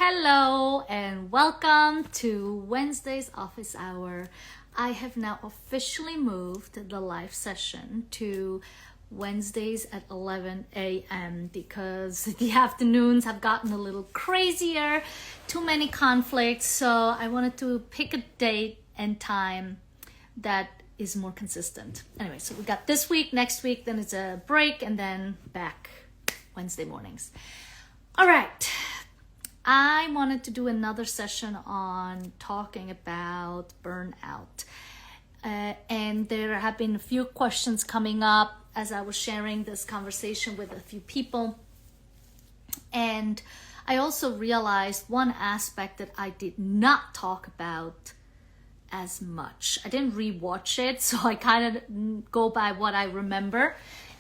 Hello and welcome to Wednesday's office hour. I have now officially moved the live session to Wednesdays at 11 a.m. because the afternoons have gotten a little crazier, too many conflicts, so I wanted to pick a date and time that is more consistent. Anyway, so we got this week, next week, then it's a break, and then back Wednesday mornings. All right. I wanted to do another session on talking about burnout. And there have been a few questions coming up as I was sharing this conversation with a few people. And I also realized one aspect that I did not talk about as much. I didn't rewatch it, so I kind of go by what I remember.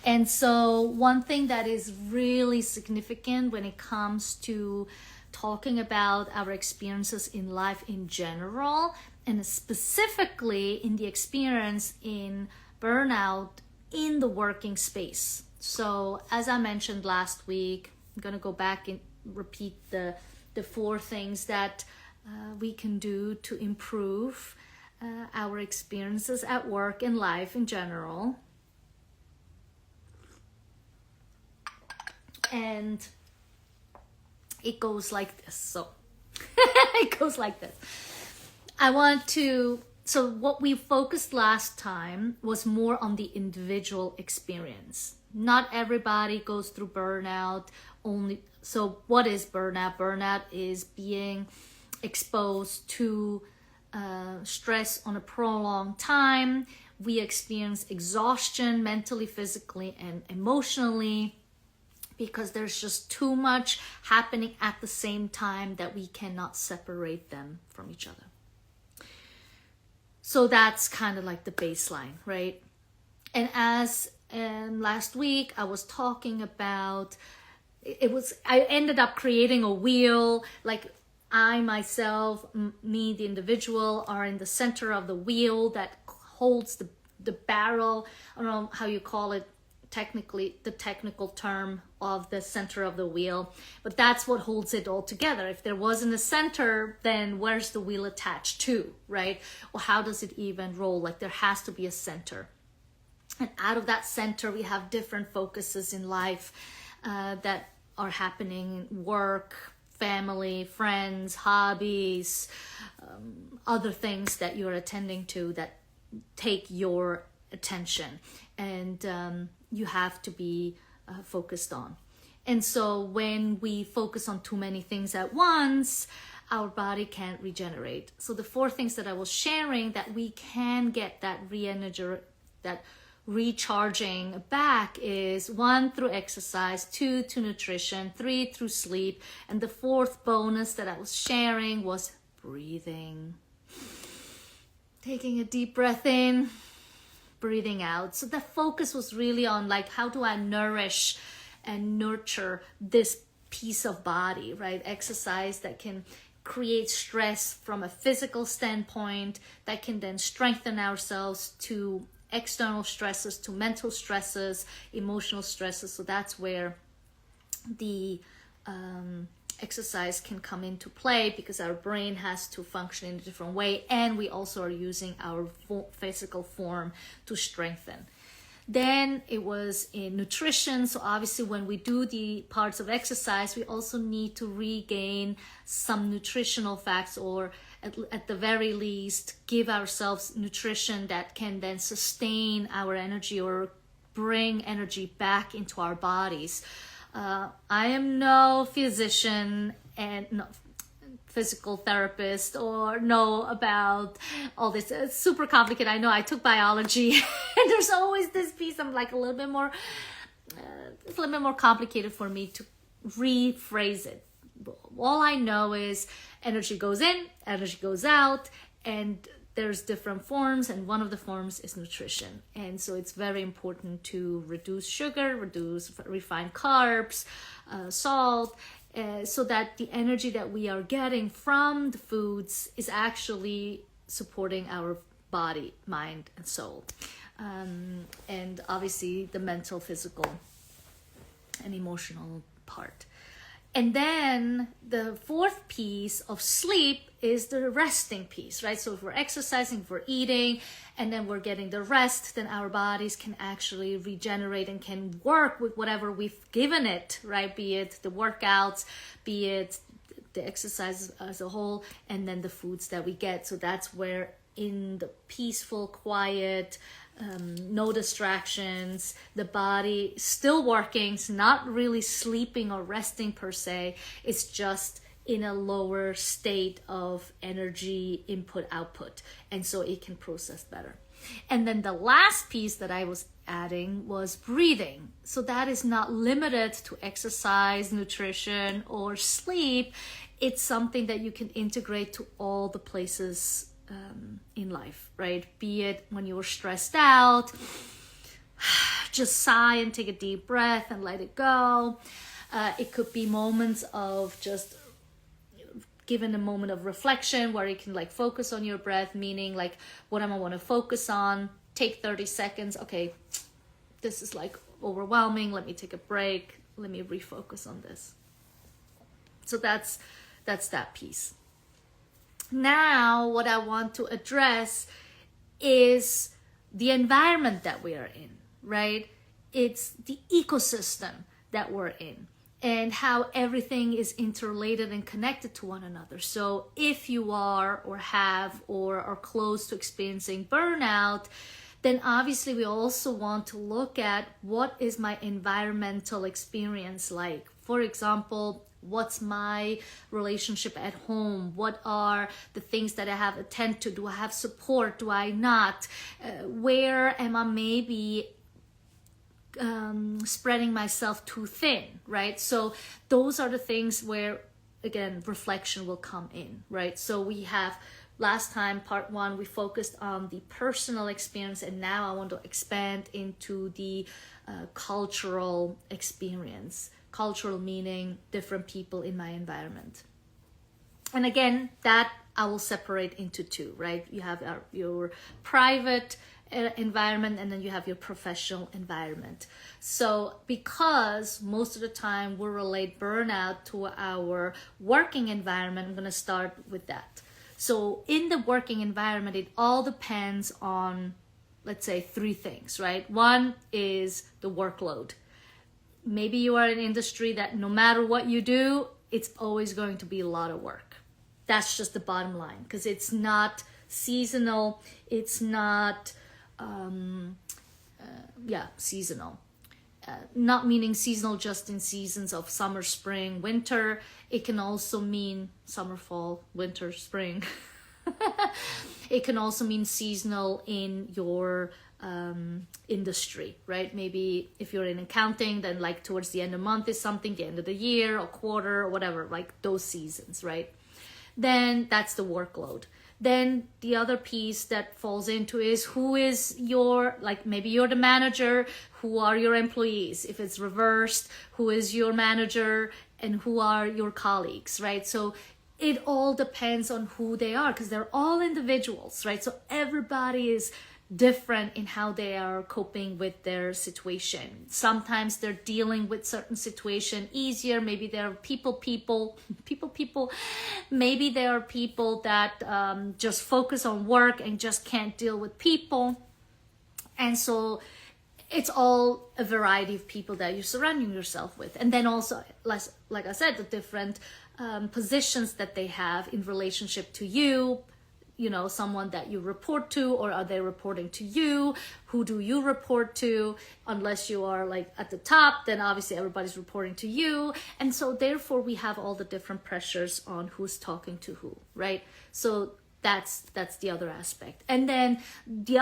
And so one thing that is really significant when it comes to talking about our experiences in life in general, and specifically in the experience in burnout in the working space. So as I mentioned last week, I'm going to go back and repeat the 4 things that we can do to improve our experiences at work and life in general. And it goes like this. So it goes like this. So what we focused last time was more on the individual experience. Not everybody goes through burnout only. So what is burnout? Burnout is being exposed to stress on a prolonged time. We experience exhaustion mentally, physically, and emotionally, because there's just too much happening at the same time that we cannot separate them from each other. So that's kind of like the baseline, right? And as last week I was talking about, I ended up creating a wheel, like I myself, me, the individual, are in the center of the wheel that holds the barrel. I don't know how you call it, technically, the technical term of the center of the wheel, but that's what holds it all together. If there wasn't a center, then where's the wheel attached to, right? Or how does it even roll? Like there has to be a center. And out of that center, we have different focuses in life that are happening: work, family, friends, hobbies, other things that you're attending to that take your attention. And you have to be focused on. And so when we focus on too many things at once, our body can't regenerate. So the 4 things that I was sharing that we can get that that recharging back is 1, through exercise, 2, through nutrition, 3, through sleep, and the 4th bonus that I was sharing was breathing. Taking a deep breath in, breathing out. So the focus was really on like, how do I nourish and nurture this piece of body, right? Exercise that can create stress from a physical standpoint, that can then strengthen ourselves to external stresses, to mental stresses, emotional stresses. So that's where the exercise can come into play, because our brain has to function in a different way, and we also are using our physical form to strengthen. Then it was in nutrition. So obviously when we do the parts of exercise, we also need to regain some nutritional facts, or at the very least give ourselves nutrition that can then sustain our energy or bring energy back into our bodies. I am no physician and no physical therapist or know about all this. It's super complicated. I know I took biology and there's always this piece I'm like it's a little bit more complicated for me to rephrase it. All I know is energy goes in, energy goes out, and there's different forms, and one of the forms is nutrition. And so it's very important to reduce sugar, reduce refined carbs, salt, so that the energy that we are getting from the foods is actually supporting our body, mind, and soul. And obviously the mental, physical, and emotional part. And then the fourth piece of sleep is the resting piece, right? So if we're exercising, if we're eating, and then we're getting the rest, then our bodies can actually regenerate and can work with whatever we've given it, right? Be it the workouts, be it the exercise as a whole, and then the foods that we get. So that's where in the peaceful, quiet, no distractions, the body still working, it's not really sleeping or resting per se, it's just in a lower state of energy input output, and so it can process better. And then the last piece that I was adding was breathing. So that is not limited to exercise, nutrition, or sleep. It's something that you can integrate to all the places in life, right? Be it when you're stressed out, just sigh and take a deep breath and let it go. It could be moments of just given a moment of reflection where you can like focus on your breath, meaning like, what am I want to focus on? Take 30 seconds. Okay, this is like overwhelming. Let me take a break. Let me refocus on this. So that's that piece. Now, what I want to address is the environment that we are in, right? It's the ecosystem that we're in and how everything is interrelated and connected to one another. So if you are or have or are close to experiencing burnout, then obviously we also want to look at what is my environmental experience like. For example, what's my relationship at home? What are the things that I have to attend to? Do I have support? Do I not? Where am I maybe spreading myself too thin, right? So those are the things where, again, reflection will come in, right? So we have, last time, part one, we focused on the personal experience, and now I want to expand into the cultural experience. Cultural meaning different people in my environment. And again, that I will separate into two, right? You have your private environment, and then you have your professional environment. So because most of the time we relate burnout to our working environment, I'm going to start with that. So in the working environment, it all depends on, let's say, three things, right? One is the workload. Maybe you are in an industry that no matter what you do, it's always going to be a lot of work. That's just the bottom line, because it's not seasonal. It's not, seasonal. Not meaning seasonal just in seasons of summer, spring, winter. It can also mean summer, fall, winter, spring. It can also mean seasonal in your industry, right? Maybe if you're in accounting, then like towards the end of the month is something, the end of the year or quarter or whatever, like those seasons, right? Then that's the workload. Then the other piece that falls into is who is your, like maybe you're the manager, who are your employees? If it's reversed, who is your manager and who are your colleagues, right? So it all depends on who they are, because they're all individuals, right? So everybody is different in how they are coping with their situation. Sometimes they're dealing with certain situation easier. Maybe there are people. Maybe there are people that just focus on work and just can't deal with people. And so it's all a variety of people that you're surrounding yourself with. And then also, like I said, the different positions that they have in relationship to you. You know, someone that you report to, or are they reporting to you? Who do you report to? Unless you are like at the top, then obviously everybody's reporting to you. And so therefore we have all the different pressures on who's talking to who, right? So that's the other aspect. And then the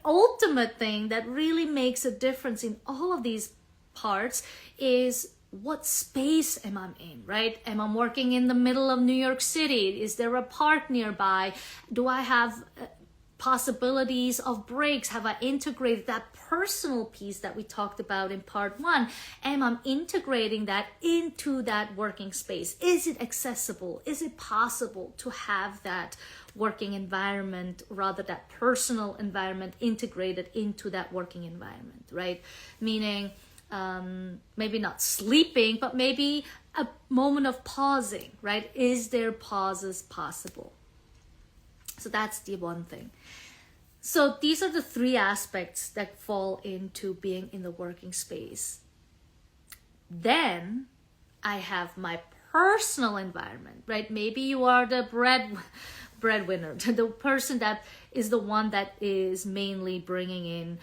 ultimate thing that really makes a difference in all of these parts is what space am I in, right? Am I working in the middle of New York City? Is there a park nearby? Do I have possibilities of breaks? Have I integrated that personal piece that we talked about in part one? Am I integrating that into that working space? Is it accessible? Is it possible to have that working environment, rather that personal environment integrated into that working environment, right? Meaning, maybe not sleeping, but maybe a moment of pausing, right? Is there pauses possible? So that's the one thing. So these are the three aspects that fall into being in the working space. Then I have my personal environment, right? Maybe you are the breadwinner, the person that is the one that is mainly bringing in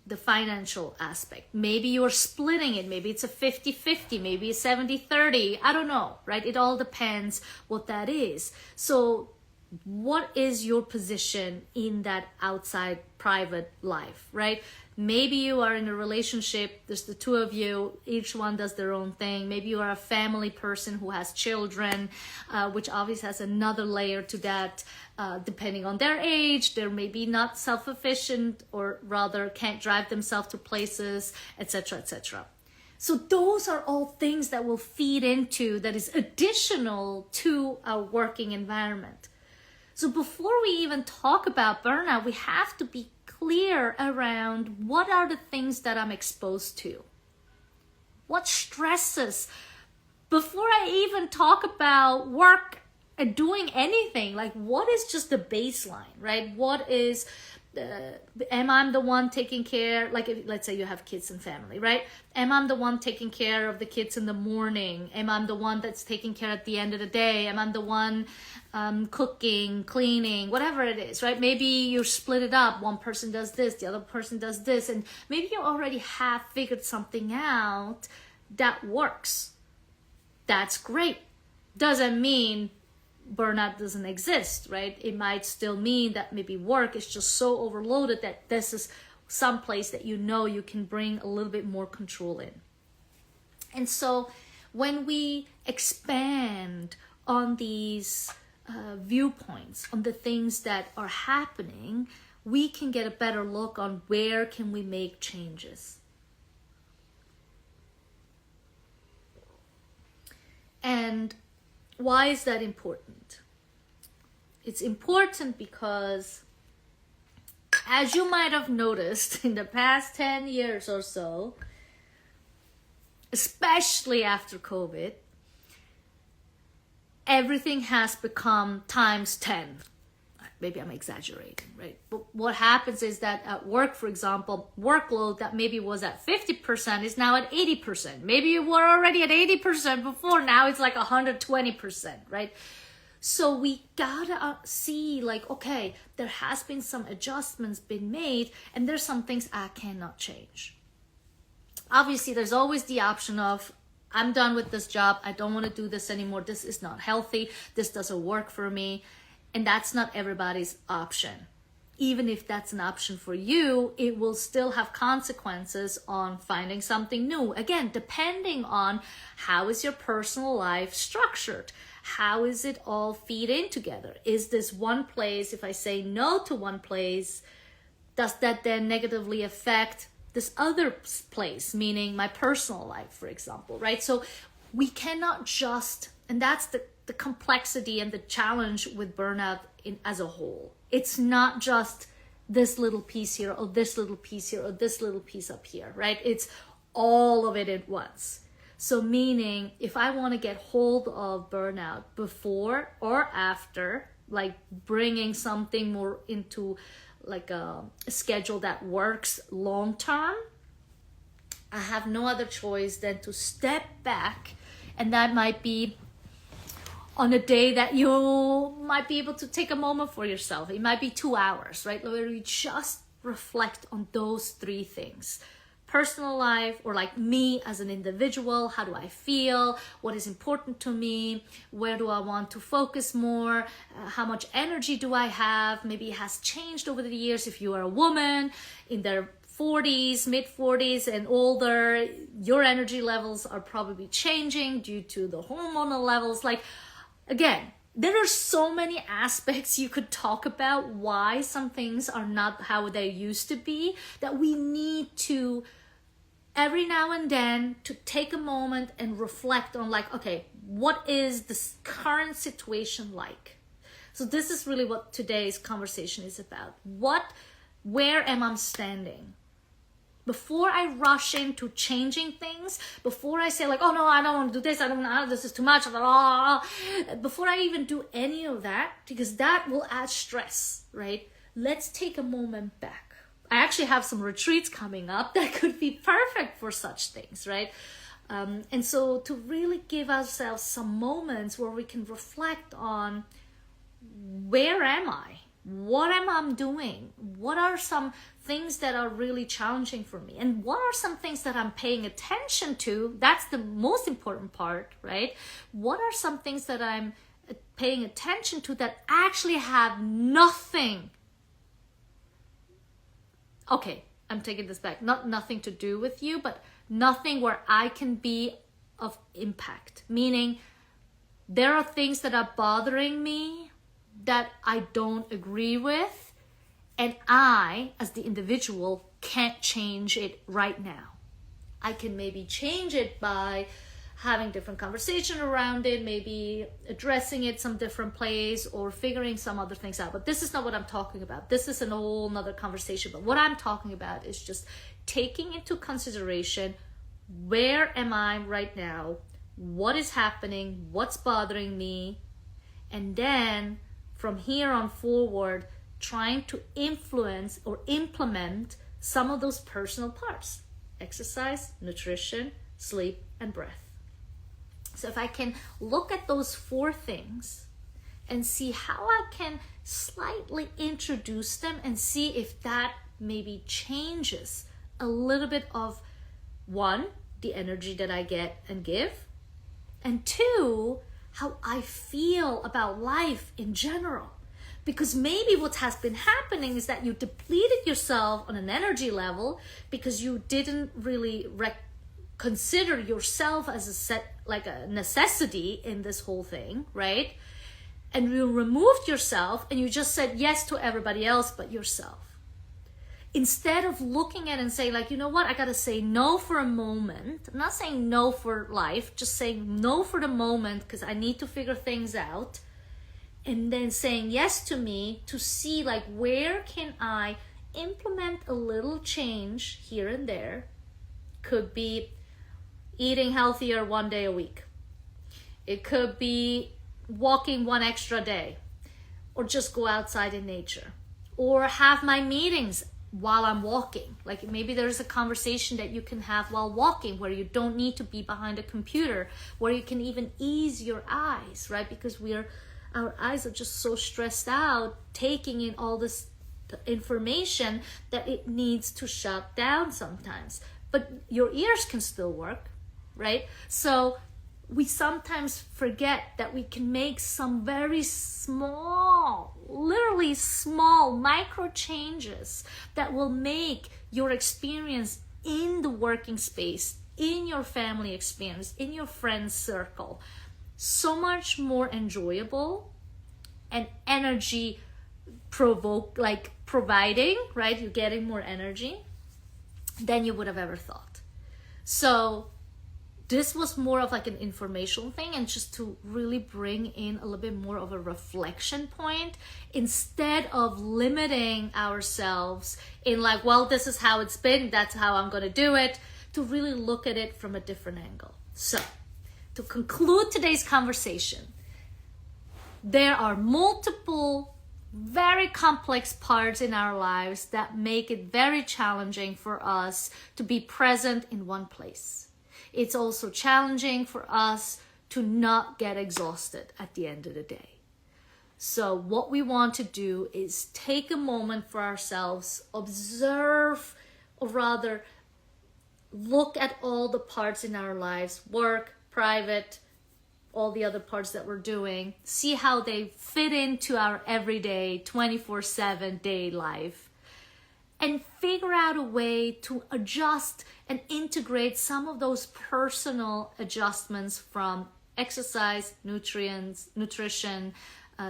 the financial aspect. Maybe you're splitting it. Maybe it's a 50-50, maybe a 70-30. I don't know, right? It all depends what that is. So what is your position in that outside private life, right? Maybe you are in a relationship, there's the two of you, each one does their own thing. Maybe you are a family person who has children, which obviously has another layer to that. Depending on their age, they're maybe not self-efficient, or rather can't drive themselves to places, etc., etc. So those are all things that will feed into, that is additional to our working environment. So before we even talk about burnout, we have to be clear around what are the things that I'm exposed to. What stresses? Before I even talk about work and doing anything, like what is just the baseline, right? What is, am I the one taking care, like if, let's say you have kids and family, right? Am I the one taking care of the kids in the morning? Am I the one that's taking care at the end of the day? Am I the one cooking, cleaning, whatever it is, right? Maybe you split it up. One person does this, the other person does this, and maybe you already have figured something out that works. That's great. Doesn't mean burnout doesn't exist, right? It might still mean that maybe work is just so overloaded that this is some place that you know you can bring a little bit more control in. And so when we expand on these viewpoints, on the things that are happening, we can get a better look on where can we make changes. And why is that important? It's important because, as you might have noticed in the past 10 years or so, especially after COVID, everything has become times 10. Maybe I'm exaggerating, right? But what happens is that at work, for example, workload that maybe was at 50% is now at 80%. Maybe you were already at 80% before, now it's like 120%, right? So we gotta see, like, okay, there has been some adjustments been made, and there's some things I cannot change. Obviously, there's always the option of, I'm done with this job. I don't want to do this anymore. This is not healthy. This doesn't work for me. And that's not everybody's option. Even if that's an option for you, it will still have consequences on finding something new. Again, depending on how is your personal life structured? How is it all feed in together? Is this one place, if I say no to one place, does that then negatively affect this other place, meaning my personal life, for example, right? So we cannot just, and that's the complexity and the challenge with burnout as a whole. It's not just this little piece here, or this little piece here, or this little piece up here, right? It's all of it at once. So meaning, if I want to get hold of burnout before or after, like bringing something more into like a schedule that works long term, I have no other choice than to step back. And that might be on a day that you might be able to take a moment for yourself. It might be 2 hours, right? Where you just reflect on those three things. Personal life, or like me as an individual, how do I feel? What is important to me? Where do I want to focus more? How much energy do I have? Maybe it has changed over the years. If you are a woman in their 40s, mid 40s and older, your energy levels are probably changing due to the hormonal levels. Like, again, there are so many aspects you could talk about why some things are not how they used to be, that we need to every now and then to take a moment and reflect on, like, okay, what is this current situation like? So this is really what today's conversation is about. Where am I standing? Before I rush into changing things, before I say like, oh no, I don't want to do this, I don't know, this is too much, blah, blah, blah, before I even do any of that, because that will add stress, right? Let's take a moment back. I actually have some retreats coming up that could be perfect for such things, right? And so to really give ourselves some moments where we can reflect on, where am I? What am I doing? What are some things that are really challenging for me? And what are some things that I'm paying attention to? That's the most important part, right? What are some things that I'm paying attention to that actually have nothing? Okay, I'm taking this back. Not nothing to do with you, but nothing where I can be of impact. Meaning, there are things that are bothering me that I don't agree with, and I, as the individual, can't change it right now. I can maybe change it by having different conversation around it, maybe addressing it some different place, or figuring some other things out. But this is not what I'm talking about. This is an whole nother conversation. But what I'm talking about is just taking into consideration, where am I right now? What is happening? What's bothering me? And then from here on forward, trying to influence or implement some of those personal parts: exercise, nutrition, sleep, and breath. So if I can look at those 4 things and see how I can slightly introduce them and see if that maybe changes a little bit of, 1, the energy that I get and give, and 2, how I feel about life in general. Because maybe what has been happening is that you depleted yourself on an energy level because you didn't really consider yourself as a necessity in this whole thing, right? And you removed yourself and you just said yes to everybody else but yourself. Instead of looking at it and saying like, you know what, I gotta say no for a moment. I'm not saying no for life, just saying no for the moment because I need to figure things out. And then saying yes to me to see like, where can I implement a little change here and there. Could be eating healthier 1 day a week. It could be walking 1 extra day, or just go outside in nature, or have my meetings while I'm walking. Like maybe there's a conversation that you can have while walking where you don't need to be behind a computer, where you can even ease your eyes, right? Because our eyes are just so stressed out taking in all this information that it needs to shut down sometimes. But your ears can still work, right? So we sometimes forget that we can make some very small, literally small micro changes that will make your experience in the working space, in your family experience, in your friend circle, so much more enjoyable and energy providing, right? You're getting more energy than you would have ever thought. So this was more of like an informational thing, and just to really bring in a little bit more of a reflection point instead of limiting ourselves in like, well, this is how it's been, that's how I'm going to do it, to really look at it from a different angle. So to conclude today's conversation, there are multiple very complex parts in our lives that make it very challenging for us to be present in one place. It's also challenging for us to not get exhausted at the end of the day. So what we want to do is take a moment for ourselves, observe, or rather look at all the parts in our lives, work, private, all the other parts that we're doing, see how they fit into our everyday 24/7 day life, and figure out a way to adjust and integrate some of those personal adjustments from exercise, nutrition,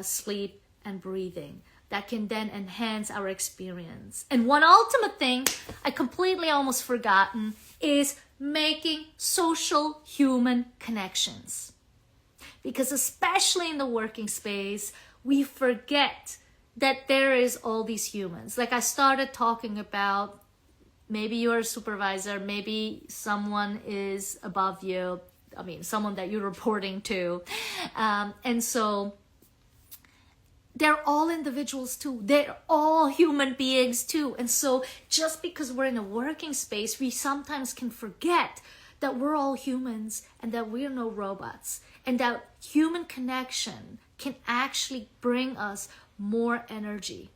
sleep, and breathing that can then enhance our experience. And one ultimate thing I completely almost forgotten is making social human connections. Because especially in the working space, we forget that there is all these humans. Like I started talking about maybe you're a supervisor, maybe someone is above you, I mean, someone that you're reporting to. And so they're all individuals too. They're all human beings too. And so just because we're in a working space, we sometimes can forget that we're all humans and that we're no robots, and that human connection can actually bring us more energy.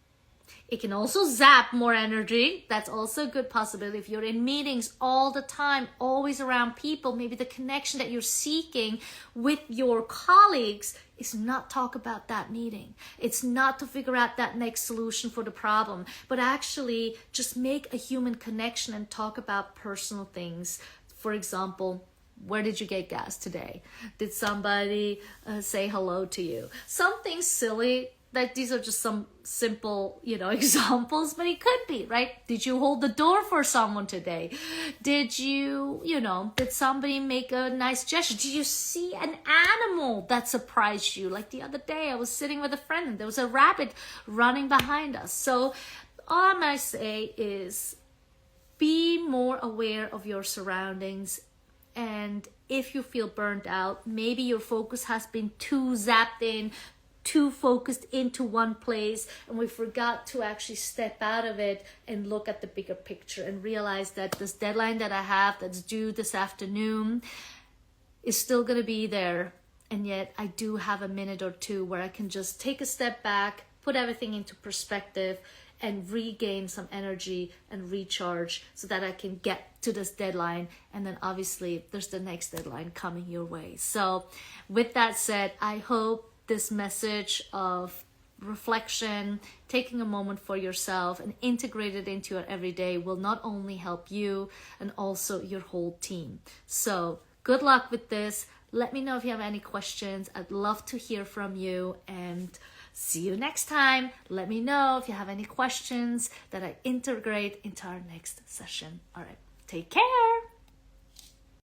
It can also zap more energy. That's also a good possibility. If you're in meetings all the time, always around people, maybe the connection that you're seeking with your colleagues is not talk about that meeting. It's not to figure out that next solution for the problem, but actually just make a human connection and talk about personal things. For example, where did you get gas today? Did somebody say hello to you? Something silly. That these are just some simple, examples, but it could be, right? Did you hold the door for someone today? Did you, did somebody make a nice gesture? Did you see an animal that surprised you? Like the other day, I was sitting with a friend and there was a rabbit running behind us. So all I say is be more aware of your surroundings. And if you feel burnt out, maybe your focus has been too zapped in, too focused into one place, and we forgot to actually step out of it and look at the bigger picture and realize that this deadline that I have that's due this afternoon is still going to be there. And yet I do have a minute or two where I can just take a step back, put everything into perspective, and regain some energy and recharge so that I can get to this deadline. And then obviously there's the next deadline coming your way. So with that said, I hope this message of reflection, taking a moment for yourself and integrate it into your everyday will not only help you and also your whole team. So good luck with this. Let me know if you have any questions. I'd love to hear from you, and see you next time. Let me know if you have any questions that I integrate into our next session. All right, take care.